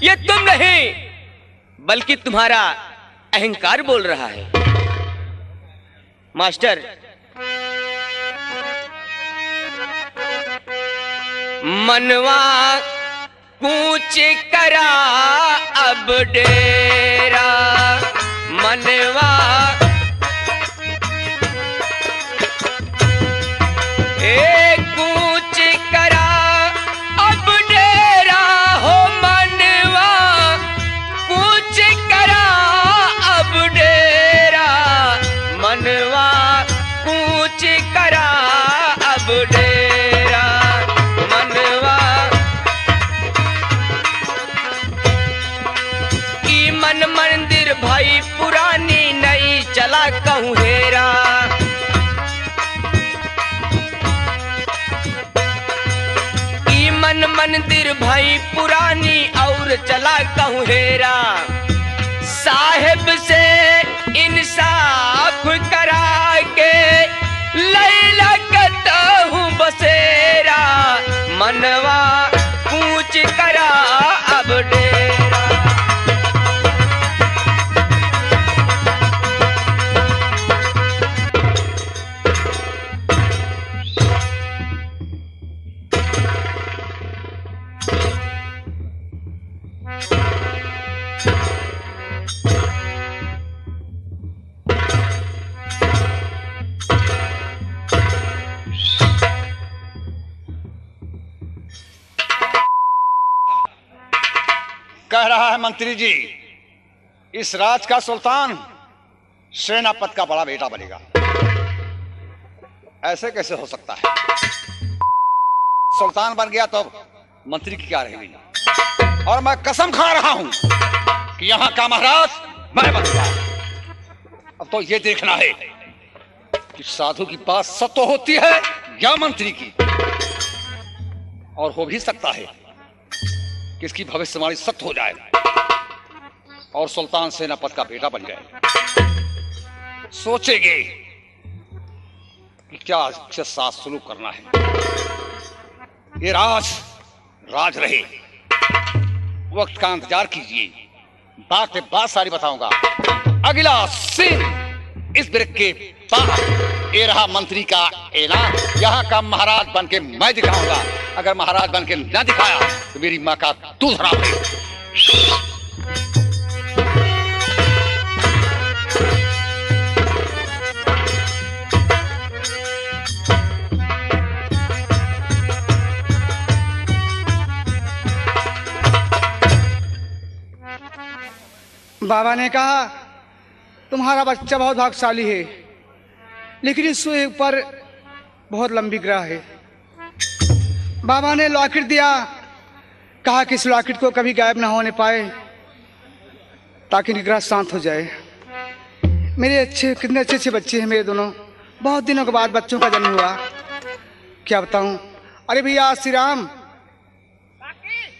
ये तुम नहीं बल्कि तुम्हारा अहंकार बोल रहा है। मास्टर, मनवा कूच करा अब डेरा, मनवा कूच करा अब डेरा हो, मनवा कूच करा अब डेरा, मनवा कूच करा अब डेरा, मनवा की मन मंदिर भाई पुरानी नई चला कहूँ हेरा, की मन मंदिर भाई पुरानी और चला कहूँ हेरा, साहिब से इंसाफ करा के लैला करता हूँ बसेरा, मनवा पूछ करा अब डेरा। कह रहा है मंत्री जी, इस राज का सुल्तान सेनापति का बड़ा बेटा बनेगा। ऐसे कैसे हो सकता है? सुल्तान बन गया तो मंत्री की क्या रहेगी? और मैं कसम खा रहा हूं कि यहां का महाराज मैं बनूंगा। अब तो ये देखना है कि साधु की बात सत्य होती है या मंत्री की। और हो भी सकता है कि इसकी भविष्यवाणी सत्य हो जाए और सुल्तान सेनापति का बेटा बन जाए। सोचेंगे कि क्या इसके साथ सलूक करना है। ये राज रहे। वक्त का इंतजार कीजिए, बात पे बात सारी बताऊंगा। अगला सीन इस ब्रेक के बाद। ये रहा मंत्री का ऐलान। यहाँ का महाराज बन के मैं दिखाऊंगा। अगर महाराज बन के न दिखाया तो मेरी माँ का दूध हराम है। बाबा ने कहा तुम्हारा बच्चा बहुत भाग्यशाली है, लेकिन इसके ऊपर बहुत लंबी ग्रह है। बाबा ने लॉकेट दिया, कहा कि इस लॉकेट को कभी गायब ना होने पाए ताकि निग्रह शांत हो जाए। मेरे कितने अच्छे बच्चे हैं मेरे दोनों। बहुत दिनों के बाद बच्चों का जन्म हुआ, क्या बताऊं। अरे भैया श्री राम,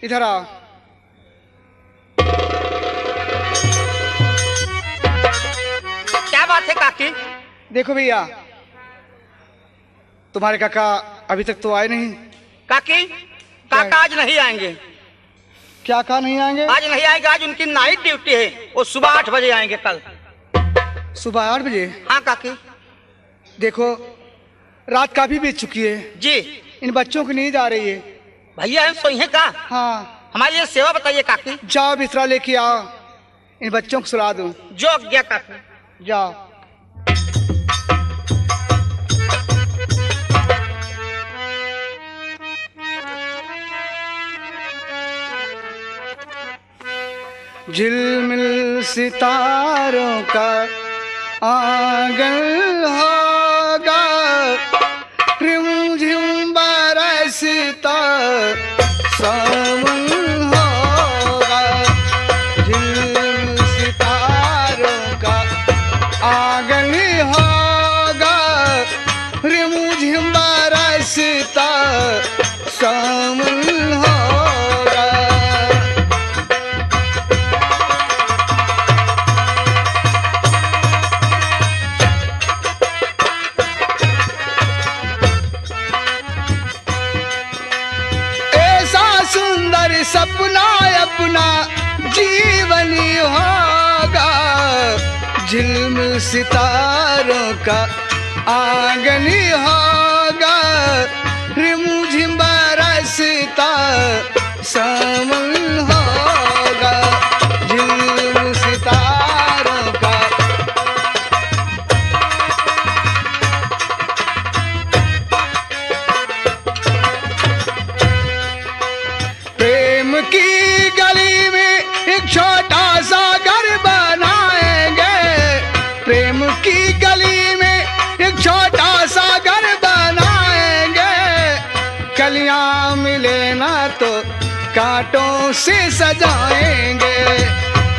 इधर आओ। क्या बात है काकी? देखो भैया, तुम्हारे काका अभी तक तो आए नहीं। काकी, काका आज नहीं आएंगे। क्या कहा नहीं आएंगे? आज नहीं आएंगे, आज उनकी नाइट ड्यूटी है। वो सुबह 8 बजे आएंगे कल। सुबह 8 बजे? हाँ काकी। देखो रात काफी बीत चुकी है जी। इन बच्चों की नींद आ रही है। भैया हम सोइए का? हाँ। हमारे लिए सेवा बताइए काकी। जाओ बिस्तरा लेके आओ, इन बच्चों को सुला दो। जो आज्ञा काकी। जाओ। झिलमिल सितारों का आंगन होगा, रिमझिम बरसता सावन होगा। झिलमिल सितारों का आंगन होगा, रिमझिम बरसता जीवनी होगा, झिलमिल सितारों का आंगनी होगा, रिमझिम बरसता सावन होगा, झिलमिल सितारों का। प्रेम की गली में एक छोटा सा घर बनाएंगे, प्रेम की गली में एक छोटा सा घर बनाएंगे, कलियां मिले ना तो कांटों से सजाएंगे,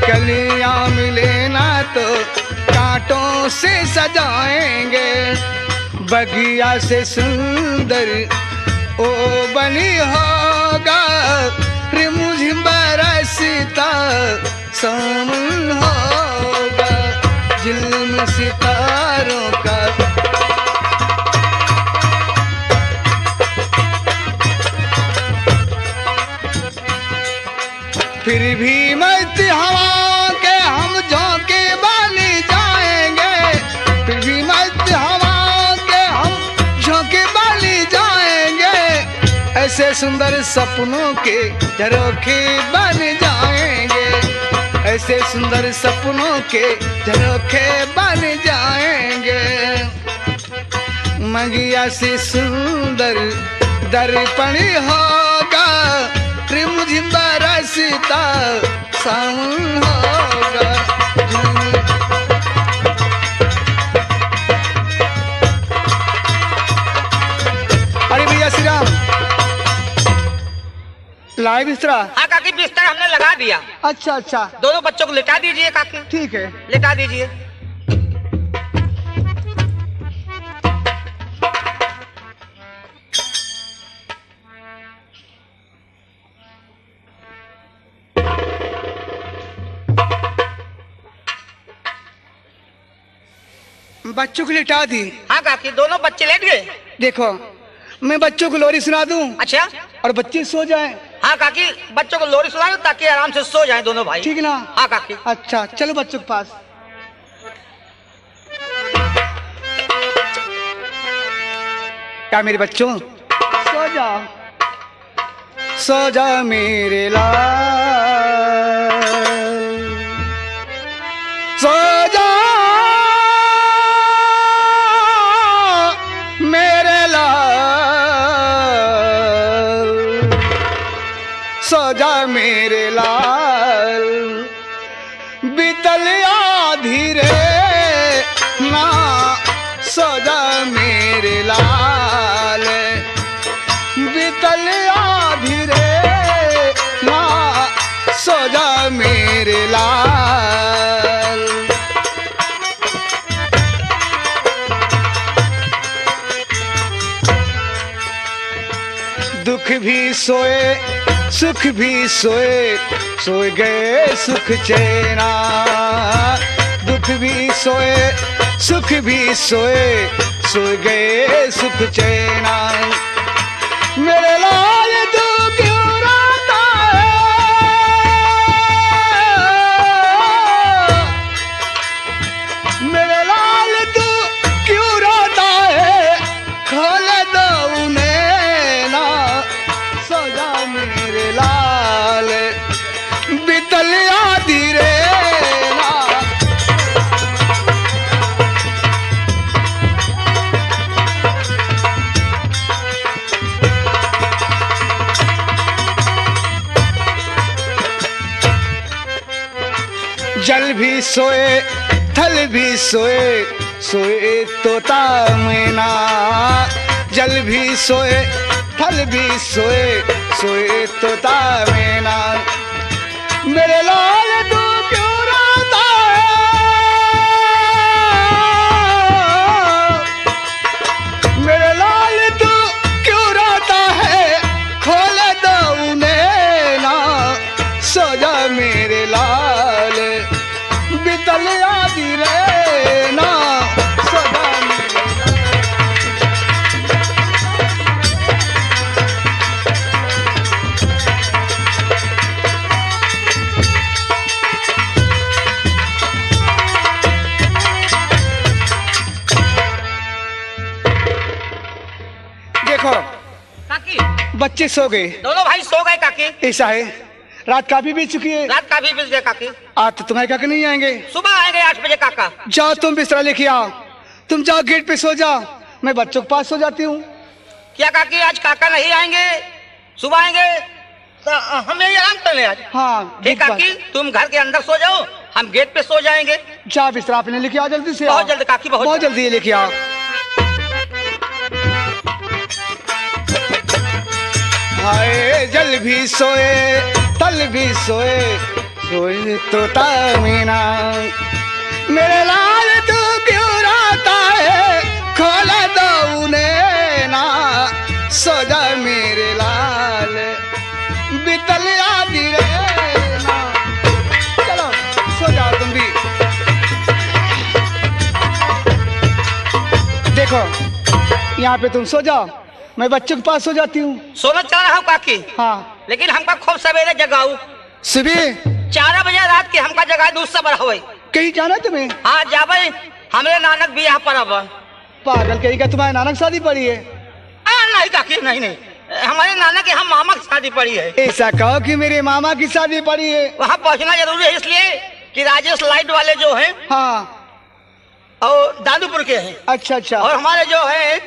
कलियां मिले ना तो कांटों से सजाएंगे, बगिया से सुंदर ओ बनी होगा, रिमझिम बरसता सावन होगा, झिलमिल सितारों का। फिर भी मत हवा के हम झोंके बन जाएंगे, फिर भी मत हवा के हम झोंके बन जाएंगे, ऐसे सुंदर सपनों के झरोखे बन जाएंगे, ऐसे सुंदर सपनों के झरोखे बन जाएंगे, मंगिया से सुंदर दर्पण होगा, रिमझिम बरसता सावन होगा। अरे भैया श्री राम, लाए बिस्तरा? हाँ काकी बिस्तर हमने लगा दिया। अच्छा अच्छा, दोनों बच्चों को लिटा दीजिए काकी। ठीक है। लिटा दीजिए। बच्चों को लिटा दी। हाँ काकी दोनों बच्चे लेट गए। देखो मैं बच्चों को लोरी सुना दूं अच्छा और बच्चे सो जाएं। हाँ काकी बच्चों को लोरी सुना दो ताकि आराम से सो जाएं दोनों भाई। ठीक ना? हाँ काकी। अच्छा चलो बच्चों के पास। क्या मेरे बच्चों सो जाओ, सो जा मेरे लाल, सो जा मेरे लाल, सो जा मेरे लाल, बीतल आधी रे ना, सो जा मेरे लाल, बीतल आधी रे ना, सो जा मेरे लाल। दुख भी सोए सुख भी सोए, सोए गए सुख चैना, दुख भी सोए सुख भी सोए, सोए गए सुख चैना, मेरे लाल तू क्यों रोता है, मेरे लाल तू क्यों रोता है, खोल दो उन्हें ना, सो जा मेरे लाल, बीतल आधी रे ना। जल भी सोए थल भी सोए, सोए तोता मैना, जल भी सोए थल भी सोए, सोए तोता मैना, मेरे लाल तू क्यों रोता है, मेरे लाल तू क्यों रोता है, खोल दो उन्हें ना, सो जा मेरे लाल, बीतल आधी रे ना, सो जा मेरे लाल। बच्चे सो गए। दोनों भाई सो गए काकी। ऐसा है, रात काफी बीत चुकी है। रात काफी बीत गए काकी। आज तो तुम्हारे काका नहीं आएंगे। सुबह आएंगे 8 बजे काका। जाओ तुम बिस्तरा लेके आओ, तुम जाओ गेट पे सो जाओ, मैं बच्चों के पास सो जाती हूँ। क्या काकी आज काका नहीं आएंगे? सुबह आएंगे तो हम यही आराम कर ले आज। हाँ ठीक काकी, तुम घर के अंदर सो जाओ, हम गेट पे सो जाएंगे। जा बिस्तरा अपने लेके आओ जल्दी से। बहुत जल्दी काकी, बहुत जल्दी लेके आओ। हाय जल भी सोए तल भी सोए, सोए तो तामीना, मेरे लाल तू क्यों रोता है, खोला दो उन्हें ना, सो जा मेरे लाल, बितल आदि रे ना। चलो सो जाओ तुम भी। देखो यहाँ पे तुम सो जाओ, मैं बच्चों के पास सो जाती हूँ। सोना चल रहा हूँ काकी। हाँ लेकिन हमका खूब सवेरे जगाऊ। सुबह 4 बजे रात के हमका जगा दूध से बड़ा हुए। कहीं जाना तुम्हें? हाँ जाबे, हमरे नानक भी यहाँ पर अब। पागल कहीं का, तुम्हारे नानक शादी पड़ी है? नहीं काकी, नहीं, हमारे नाना के यहाँ मामा की शादी पड़ी है। ऐसा कहो कि मेरे मामा की शादी पड़ी है। वहाँ पहुँचना जरूरी है, इसलिए कि राजेश लाइट वाले जो हैं हाँ और दादूपुर के हैं। अच्छा। और हमारे जो है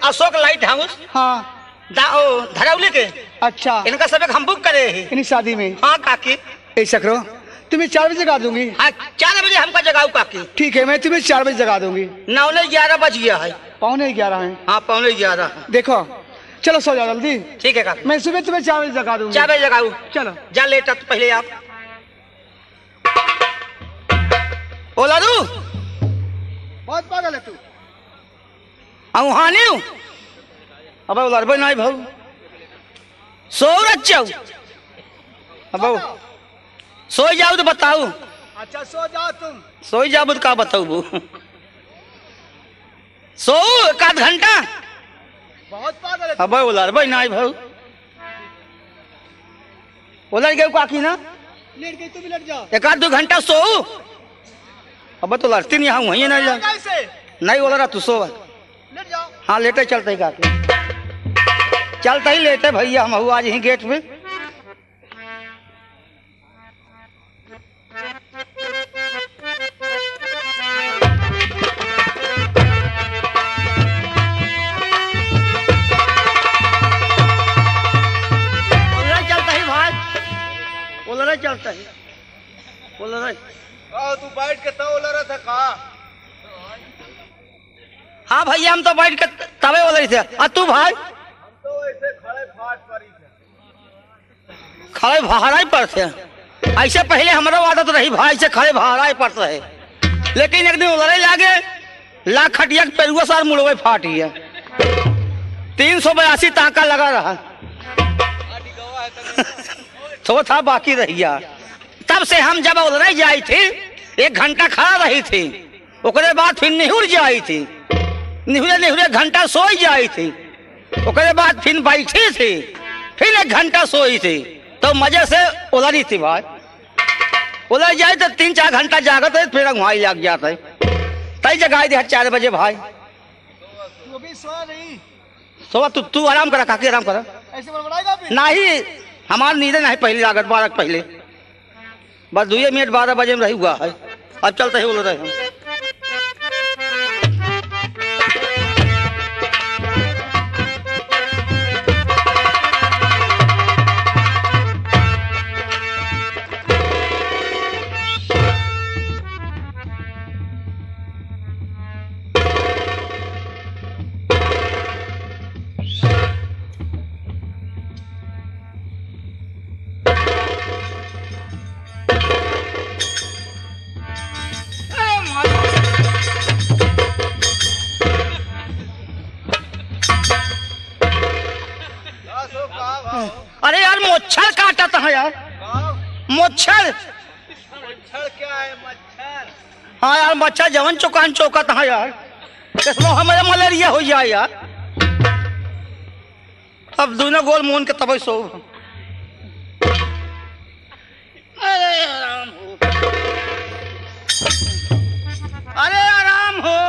अशोक लाइट हाउस, हाँ धरौली के, अच्छा, इनका सब हम बुक करे हैं इन शादी में। हाँ काकी। ऐसा करो, तुम्हें 4 बजे जगा दूंगी। हाँ 4 बजे हमका जगाऊ काकी। ठीक है, मैं तुम्हें 4 बजे जगा दूंगी। 9:11 बज गया है। 11:15 है। हाँ 11:15। देखो चलो सो जाओ जल्दी। ठीक है काकी, मैं सुबह तुम्हें 4 बजे जगा दूंगी। 4 बजे जगाऊ। चलो जा लेट तो पहले आप। ओ लालू, बहुत पागल है तू। वहाँ नहीं। अब लड़बे नहीं भाऊ, सो रचाऊ। अब सो जाओ तो बताऊ। अच्छा सो जाओ तुम। सो जाओ तो का बताऊ? सो 1 घंटा। बहुत पागल है। अब लड़बे नहीं भाऊ, लड़ गए काकी ना। लेट गई, तुम भी लेट जाओ। 1-2 घंटा सो। अब तो लड़ती नहीं, हम वहीं नहीं नहीं बोला रहा, तू सो। लेट जाओ। हाँ लेटे चलते ही काकी, चलते ही लेटे भैया, हम आज ही गेट पे। चलता ही भाई, बोल रहे चलता ही, बोल रहे। तू बैठ के तो बोल रहा था कहा? हाँ भैया हम तो बैठ के तवे बोल रही थे। और तू भाई? तो ऐसे खड़े फाट पड़ी थे। खड़े भाड़ाई पर थे। ऐसे पहले हमारा आदत रही भाई से खड़े भाड़ाई पर है, लेकिन एक दिन लड़ाई लागे ला खटिया पेरुआ सार मुड़वे फाटी है। 382 टाका लगा रहा तो था बाकी रहिया। तब से हम जब लड़ाई जाई थी 1 घंटा खड़ा रही थी, ओकरे बाद फिर निहुर जाई थी, निहुरे घंटा सोई जाई थी, ओकरे बाद फिर बैठी थी, फिर 1 घंटा सोई थी, तो मजे से उलरी थी भाई। उलर जाए तो 3-4 घंटा जागत है, फिर वहां लग जाता है। तई जगाई दे 4 बजे भाई। तू अभी सो नहीं? सो तू आराम करा काकी, आराम करा। ऐसे बड़बड़ाएगा अभी? नहीं, हमारी नींद नहीं पहले लागत 12 पहले, बस 2 मिनट 12 बजे में रही हुआ है। अब चलते ही बोल रहे हम। अरे यार मच्छर काटता है यार, मच्छर। मच्छर क्या है? मच्छर? हाँ यार मच्छर जवन चौकान चौकत है यार, इसमें हमारे मलेरिया हो जाए यार। अब दोनों गोल मोन के तब सो। अरे आराम हो, अरे आराम हो।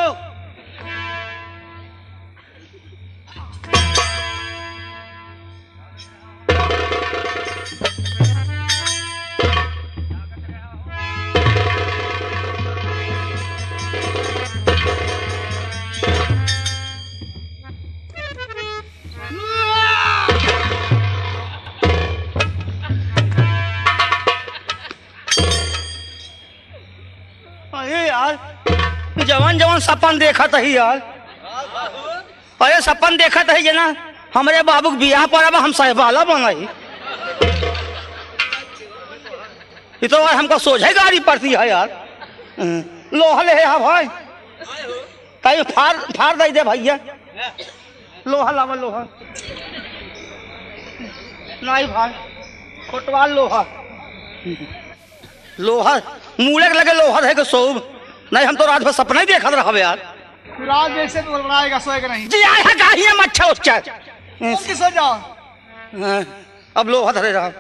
जवान जवान सपन देखा था यार। अरे सपन देखा था जना हमारे बाबू के बियाह पर अब हम साहिबाला बनाई। ये तो यार हमको सोझे गाड़ी पड़ती है यार। लोहा ले है भाई कहीं फाड़ दे भैया। लोहा लावा लोहा नहीं भाई फोटवाल लोहा मूले के लगे लोहा है सोब नहीं। हम तो रात भर सपना ही देखा रहा यार। रात में से तो बनाएगा सोएगा नहीं जी आया गाही है मच्छा उच्चा सो जाओ। अब लोहा धरे रहा